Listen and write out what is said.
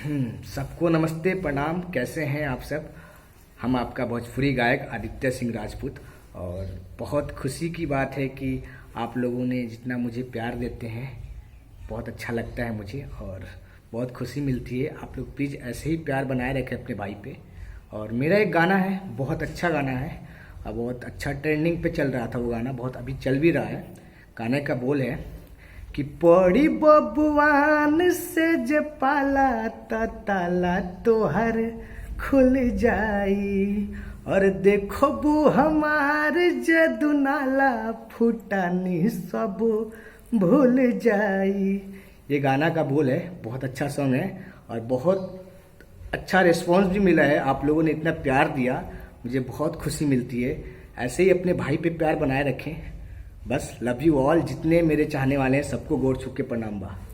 सबको नमस्ते प्रणाम। कैसे हैं आप सब। हम आपका भोजपुरी गायक आदित्य सिंह राजपूत। और बहुत खुशी की बात है कि आप लोगों ने जितना मुझे प्यार देते हैं बहुत अच्छा लगता है मुझे और बहुत खुशी मिलती है। आप लोग प्लीज़ ऐसे ही प्यार बनाए रखें अपने भाई पे। और मेरा एक गाना है, बहुत अच्छा गाना है और बहुत अच्छा ट्रेंडिंग पे चल रहा था वो गाना, बहुत अभी चल भी रहा है। गाने का बोल है कि पड़ी बबुआन से जे पाला ताला तोहर खुल जाई और देखो बू हमार जदू नाला फुटानी सब भूल जाई। ये गाना का बोल है, बहुत अच्छा सॉन्ग है और बहुत अच्छा रिस्पॉन्स भी मिला है। आप लोगों ने इतना प्यार दिया, मुझे बहुत खुशी मिलती है। ऐसे ही अपने भाई पे प्यार बनाए रखें। बस लव यू ऑल। जितने मेरे चाहने वाले हैं सबको गोड़ छू के प्रणाम बा।